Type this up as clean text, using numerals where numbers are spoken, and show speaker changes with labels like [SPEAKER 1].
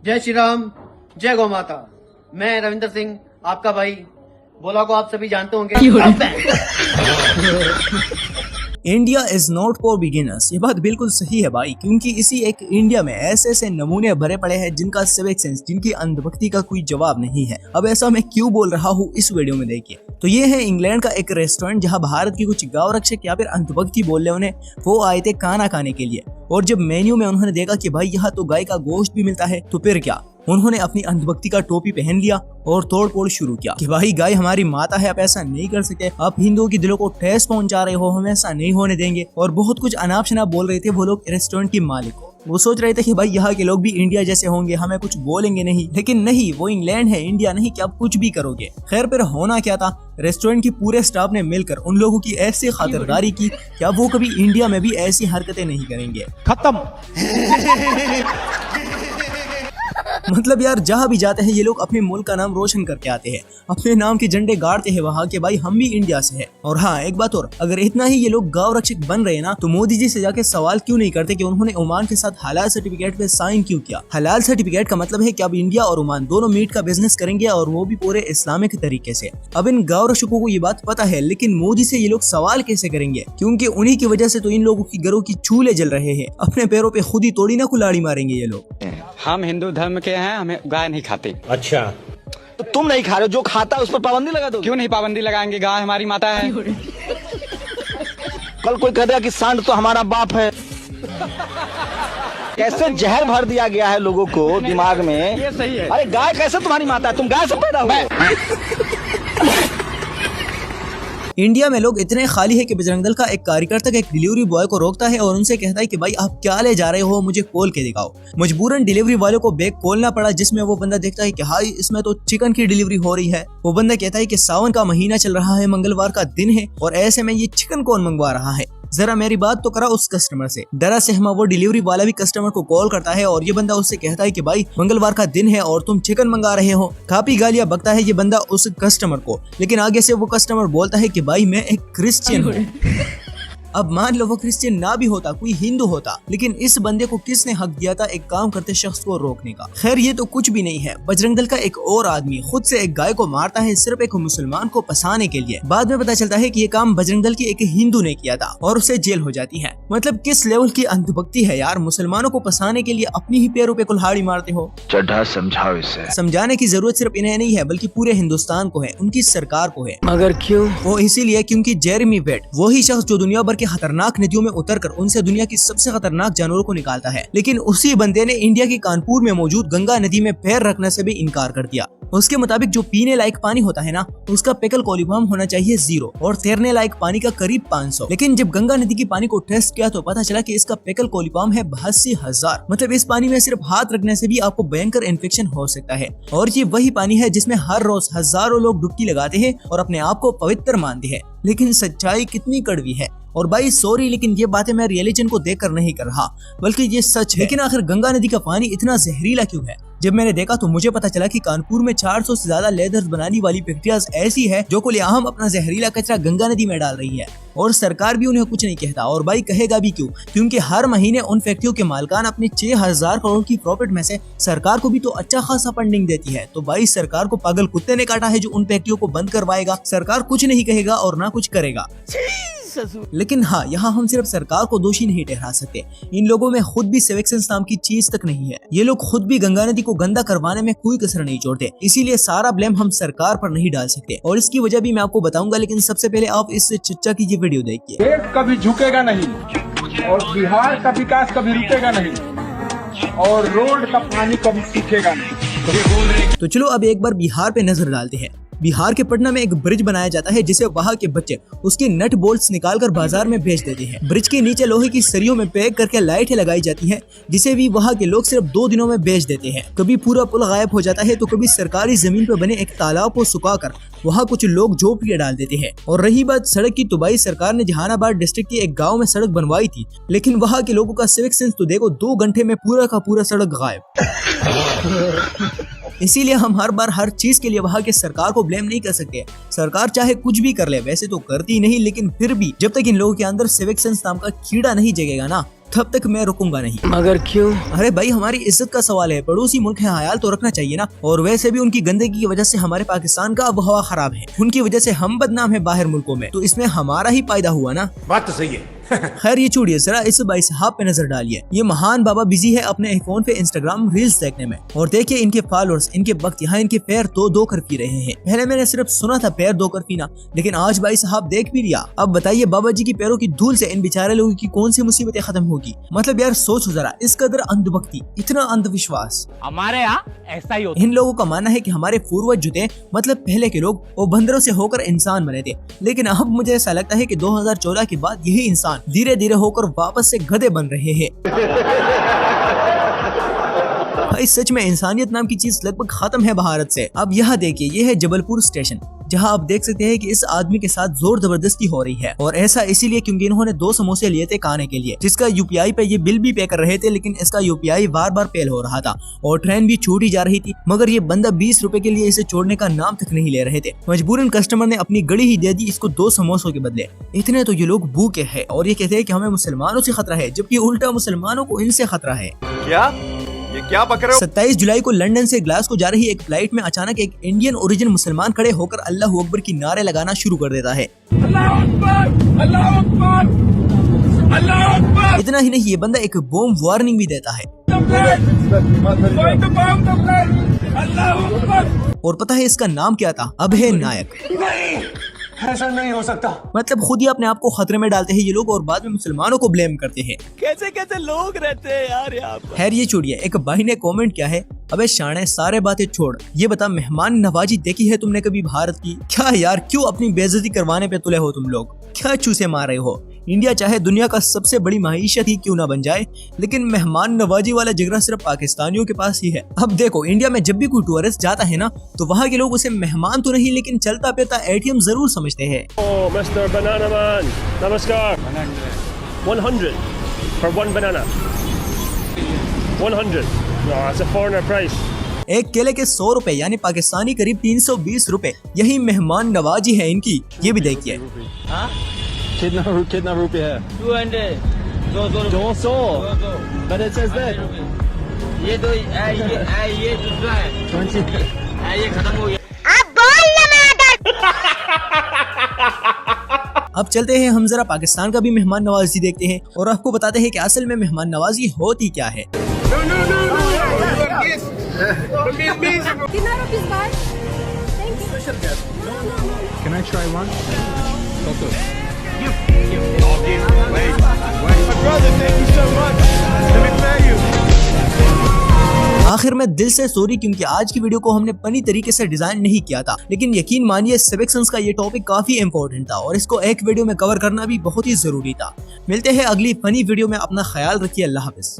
[SPEAKER 1] जय श्री राम, जय गौ माता। मैं रविंदर सिंह, आपका भाई। बोला को आप सभी जानते होंगे।
[SPEAKER 2] India is not for beginners. ये बात बिल्कुल सही है भाई, क्योंकि इसी एक इंडिया में ऐसे ऐसे नमूने भरे पड़े हैं जिनका सिविक सेंस, जिनकी अंधभक्ति का कोई जवाब नहीं है। अब ऐसा मैं क्यों बोल रहा हूँ इस वीडियो में देखिए। तो ये है इंग्लैंड का एक रेस्टोरेंट जहाँ भारत की कुछ गाँव रक्षक या फिर अंधभक्ति बोल रहे उन्हें, वो आए थे खाना खाने के लिए। और जब मेन्यू में उन्होंने देखा कि भाई यहाँ तो गाय का गोश्त भी मिलता है, तो फिर क्या, उन्होंने अपनी अंधभक्ति का टोपी पहन लिया और तोड़ फोड़ शुरू किया कि भाई गाय हमारी माता है, आप ऐसा नहीं कर सकते, आप हिंदुओं के दिलों को ठेस पहुंचा रहे हो, हम ऐसा नहीं होने देंगे। और बहुत कुछ अनाप शनाप बोल रहे थे वो लोग रेस्टोरेंट की मालिक को। वो सोच रहे थे कि भाई यहाँ के लोग भी इंडिया जैसे होंगे, हमें कुछ बोलेंगे नहीं, लेकिन नहीं, वो इंग्लैंड है, इंडिया नहीं कि आप कुछ भी करोगे। खैर फिर होना क्या था, रेस्टोरेंट की पूरे स्टाफ ने मिलकर उन लोगों की ऐसी खातिरदारी की क्या वो कभी इंडिया में भी ऐसी हरकतें नहीं करेंगे।
[SPEAKER 3] खत्म।
[SPEAKER 2] मतलब यार, जहाँ भी जाते हैं ये लोग अपने मुल्क का नाम रोशन करके आते हैं, अपने नाम के झंडे गाड़ते हैं वहाँ के, भाई हम भी इंडिया से हैं। और हाँ, एक बात और, अगर इतना ही ये लोग गांव रक्षक बन रहे हैं ना, तो मोदी जी से जाके सवाल क्यों नहीं करते कि उन्होंने ओमान के साथ हलाल सर्टिफिकेट पे साइन क्यों किया। हलाल सर्टिफिकेट का मतलब है कि अब इंडिया और ओमान दोनों मीट का बिजनेस करेंगे, और वो भी पूरे इस्लामिक तरीके से। अब इन गाँव रक्षकों को ये बात पता है, लेकिन मोदी से ये लोग सवाल कैसे करेंगे, क्योंकि उन्हीं की वजह से तो इन लोगों की घरों की चूल्हे जल रहे हैं। अपने पैरों पे खुद ही तोड़ी ना कुल्हाड़ी मारेंगे ये लोग।
[SPEAKER 4] हम हिंदू धर्म के हैं, हमें गाय नहीं खाते।
[SPEAKER 3] अच्छा, तो तुम नहीं खा रहे हो, जो खाता है उस पर पाबंदी लगा दो।
[SPEAKER 4] क्यों नहीं पाबंदी लगाएंगे, गाय हमारी माता है।
[SPEAKER 3] कल कोई कह देगा कि सांड तो हमारा बाप है। कैसे जहर भर दिया गया है लोगों को दिमाग में।
[SPEAKER 4] ये सही है।
[SPEAKER 3] अरे गाय कैसे तुम्हारी माता है, तुम गाय से पैदा हुए।
[SPEAKER 2] इंडिया में लोग इतने खाली है कि बजरंग दल का एक कार्यकर्ता एक डिलीवरी बॉय को रोकता है और उनसे कहता है कि भाई आप क्या ले जा रहे हो, मुझे खोल के दिखाओ। मजबूरन डिलीवरी वाले को बैग खोलना पड़ा, जिसमें वो बंदा देखता है कि हाई इसमें तो चिकन की डिलीवरी हो रही है। वो बंदा कहता है कि सावन का महीना चल रहा है, मंगलवार का दिन है, और ऐसे में ये चिकन कौन मंगवा रहा है, जरा मेरी बात तो करा उस कस्टमर से। डरा सहमा वो डिलीवरी वाला भी कस्टमर को कॉल करता है और ये बंदा उससे कहता है कि भाई मंगलवार का दिन है और तुम चिकन मंगा रहे हो। काफी गालियां बकता है ये बंदा उस कस्टमर को, लेकिन आगे से वो कस्टमर बोलता है कि भाई मैं एक क्रिश्चियन हूँ। अब मान लो वो क्रिश्चियन ना भी होता, कोई हिंदू होता, लेकिन इस बंदे को किसने हक दिया था एक काम करते शख्स को रोकने का। खैर ये तो कुछ भी नहीं है, बजरंग दल का एक और आदमी खुद से एक गाय को मारता है सिर्फ एक मुसलमान को फंसाने के लिए। बाद में पता चलता है कि ये काम बजरंग दल की एक हिंदू ने किया था और उसे जेल हो जाती है। मतलब किस लेवल की अंधभक्ति है यार, मुसलमानों को फंसाने के लिए अपनी ही पैरों पे कुल्हाड़ी मारते हो।
[SPEAKER 5] चड्ढा समझाओ इसे।
[SPEAKER 2] समझाने की जरूरत सिर्फ इन्हें नहीं है, बल्कि पूरे हिंदुस्तान को है, उनकी सरकार को है।
[SPEAKER 5] मगर क्यों?
[SPEAKER 2] वो इसीलिए क्योंकि जेरेमी वेट वही शख्स जो दुनिया भर के खतरनाक नदियों में उतरकर उनसे दुनिया की सबसे खतरनाक जानवरों को निकालता है, लेकिन उसी बंदे ने इंडिया की कानपुर में मौजूद गंगा नदी में पैर रखने से भी इनकार कर दिया। उसके मुताबिक जो पीने लायक पानी होता है ना, उसका पेकल कोलिफॉर्म होना चाहिए 0 और तैरने लायक पानी का करीब 500। लेकिन जब गंगा नदी की पानी को टेस्ट किया तो पता चला कि इसका पेकल कोलिफॉर्म है 82,000। मतलब इस पानी में सिर्फ हाथ रखने से भी आपको भयंकर इन्फेक्शन हो सकता है। और ये वही पानी है जिसमें हर रोज हजारों लोग डुबकी लगाते हैं और अपने आप को पवित्र मानते हैं। लेकिन सच्चाई कितनी कड़वी है। और भाई सॉरी, लेकिन ये बातें मैं रिलीजन को देखकर नहीं कर रहा, बल्कि ये सच है। लेकिन आखिर गंगा नदी का पानी इतना जहरीला क्यों है? जब मैंने देखा तो मुझे पता चला कि कानपुर में 400 से ज्यादा लेदर बनाने वाली फैक्ट्रियां ऐसी है जो खुलेआम अपना जहरीला कचरा गंगा नदी में डाल रही है, और सरकार भी उन्हें कुछ नहीं कहता। और भाई कहेगा भी क्यों? क्योंकि हर महीने उन फैक्ट्रियों के मालिकान अपने 6,000 करोड़ की प्रॉफिट में से सरकार को भी तो अच्छा खासा फंडिंग देती है। तो भाई सरकार को पागल कुत्ते ने काटा है जो उन फैक्ट्रियों को बंद करवाएगा। सरकार कुछ नहीं कहेगा और ना कुछ करेगा। लेकिन हाँ, यहाँ हम सिर्फ सरकार को दोषी नहीं ठहरा सकते, इन लोगों में खुद भी सिविक सेंस नाम की चीज तक नहीं है। ये लोग खुद भी गंगा नदी को गंदा करवाने में कोई कसर नहीं छोड़ते, इसीलिए सारा ब्लेम हम सरकार पर नहीं डाल सकते। और इसकी वजह भी मैं आपको बताऊंगा, लेकिन सबसे पहले आप इस चच्चा की ये वीडियो देखिए।
[SPEAKER 6] देश कभी झुकेगा नहीं और बिहार का विकास कभी रुकेगा नहीं और रोड का पानी कभी सूखेगा नहीं।
[SPEAKER 2] तो चलो अब एक बार बिहार पे नजर डालते हैं। बिहार के पटना में एक ब्रिज बनाया जाता है जिसे वहाँ के बच्चे उसके नट बोल्ट्स निकालकर बाजार में बेच देते हैं। ब्रिज के नीचे लोहे की सरियों में पैक करके लाइटें लगाई जाती हैं, जिसे भी वहाँ के लोग सिर्फ 2 दिनों में बेच देते हैं। कभी पूरा पुल गायब हो जाता है तो कभी सरकारी जमीन पर बने एक तालाब को सुखाकर वहाँ कुछ लोग झोपड़ियां डाल देते हैं। और रही बात सड़क की, तो भाई सरकार ने जहानाबाद डिस्ट्रिक्ट के एक गाँव में सड़क बनवाई थी, लेकिन वहाँ के लोगों का सिविक सेंस तो देखो, 2 घंटे में पूरा का पूरा सड़क गायब। इसीलिए हम हर बार हर चीज के लिए वहाँ के सरकार को ब्लेम नहीं कर सकते। सरकार चाहे कुछ भी कर ले, वैसे तो करती नहीं, लेकिन फिर भी जब तक इन लोगों के अंदर सिविक सेंस नाम का कीड़ा नहीं जगेगा ना, तब तक मैं रुकूंगा नहीं।
[SPEAKER 1] मगर क्यों?
[SPEAKER 2] अरे भाई हमारी इज्जत का सवाल है, पड़ोसी मुल्क है, ख्याल तो रखना चाहिए ना। और वैसे भी उनकी गंदगी की वजह से हमारे पाकिस्तान का आबोहवा खराब है, उनकी वजह से हम बदनाम है बाहर मुल्कों में, तो इसमें हमारा ही फायदा हुआ ना।
[SPEAKER 3] बात तो सही है।
[SPEAKER 2] खैर ये छोड़िए, जरा इस भाई साहब पे नजर डालिए। ये महान बाबा बिजी है अपने फोन पे इंस्टाग्राम रील्स देखने में, और देखिए इनके फॉलोअर्स, इनके वक्त यहाँ इनके पैर दो कर पी रहे हैं। पहले मैंने सिर्फ सुना था पैर दो कर पीना, लेकिन आज भाई साहब देख भी लिया। अब बताइए बाबा जी की पैरों की धूल से इन बेचारे लोगों की कौन सी मुसीबतें खत्म होगी। मतलब यार सोचो जरा, इस कदर अंधभक्ति, इतना अंधविश्वास।
[SPEAKER 3] हमारे यहाँ ऐसा ही होता
[SPEAKER 2] इन लोगों का मानना है कि हमारे पूर्वज जो थे, मतलब पहले के लोग, वो बंदरों से होकर इंसान बने थे। लेकिन अब मुझे ऐसा लगता है कि 2014 के बाद यही इंसान धीरे धीरे होकर वापस से गधे बन रहे हैं। भाई सच में इंसानियत नाम की चीज लगभग खत्म है भारत से। अब यहाँ देखिए, ये है जबलपुर स्टेशन, जहाँ आप देख सकते हैं कि इस आदमी के साथ जोर जबरदस्ती हो रही है, और ऐसा इसीलिए क्योंकि इन्होंने 2 समोसे लिए थे खाने के लिए, जिसका यूपीआई पे ये बिल भी पे कर रहे थे, लेकिन इसका यूपीआई बार बार फेल हो रहा था और ट्रेन भी छूटी जा रही थी। मगर ये बंदा 20 रुपए के लिए इसे छोड़ने का नाम तक नहीं ले रहे थे। मजबूरन कस्टमर ने अपनी गड़ी ही दे दी इसको 2 समोसों के बदले। इतने तो ये लोग भूखे हैं और ये कहते हैं कि हमें मुसलमानों से खतरा है, जबकि उल्टा मुसलमानों को इनसे खतरा है।
[SPEAKER 3] क्या? ये क्या बक रहे हो?
[SPEAKER 2] 27 जुलाई को लंदन से ग्लासगो जा रही एक फ्लाइट में अचानक एक इंडियन ओरिजिन मुसलमान खड़े होकर अल्लाह अकबर की नारे लगाना शुरू कर देता है।
[SPEAKER 6] अल्लाह अकबर, अल्लाह अकबर, अल्लाह अकबर।
[SPEAKER 2] इतना ही नहीं, ये बंदा एक बॉम्ब वार्निंग भी देता है।
[SPEAKER 6] अल्लाह अकबर।
[SPEAKER 2] और पता है इसका नाम क्या था? अभय नायक।
[SPEAKER 3] ऐसा नहीं हो सकता।
[SPEAKER 2] मतलब खुद ही अपने आप को खतरे में डालते हैं ये लोग और बाद में मुसलमानों को ब्लेम करते हैं।
[SPEAKER 3] कैसे कैसे लोग रहते हैं यार यहाँ पर।
[SPEAKER 2] खैर ये छोड़िए, एक भाई ने कमेंट किया है, अबे शाने सारे बातें छोड़, ये बता मेहमान नवाजी देखी है तुमने कभी भारत की? क्या यार, क्यों अपनी बेइज्जती करवाने पे तुले हो तुम लोग? क्या चूसे मार रहे हो? इंडिया चाहे दुनिया का सबसे बड़ी मईशत ही क्यों ना बन जाए, लेकिन मेहमान नवाजी वाला जिगरा सिर्फ पाकिस्तानियों के पास ही है। अब देखो, इंडिया में जब भी कोई टूरिस्ट जाता है ना, तो वहाँ के लोग उसे मेहमान तो नहीं, लेकिन चलता फिरता एटीएम जरूर समझते हैं।
[SPEAKER 5] Mr. Banana Man, नमस्कार। 100 for one banana. 100. No, it's a foreigner price.
[SPEAKER 2] एक केले के 100 रुपए यानी पाकिस्तानी करीब 320 रुपए, यही मेहमान नवाजी है इनकी। ये भी देखिए।
[SPEAKER 5] कितना रुपया है?
[SPEAKER 7] 200
[SPEAKER 5] 200 But it says that
[SPEAKER 7] ये दूसरा है, ये खत्म हो गया।
[SPEAKER 2] अब चलते हैं हम जरा पाकिस्तान का भी मेहमान नवाजी देखते हैं और आपको बताते हैं कि असल में मेहमान नवाजी होती क्या है।
[SPEAKER 8] कितना rupees bar? Thank you.
[SPEAKER 6] Can I try one?
[SPEAKER 2] आखिर में दिल से सॉरी, क्योंकि आज की वीडियो को हमने फनी तरीके से डिजाइन नहीं किया था, लेकिन यकीन मानिए सिविक सेंस का ये टॉपिक काफी इंपॉर्टेंट था और इसको एक वीडियो में कवर करना भी बहुत ही जरूरी था। मिलते हैं अगली फनी वीडियो में, अपना ख्याल रखिए, अल्लाह हाफिज।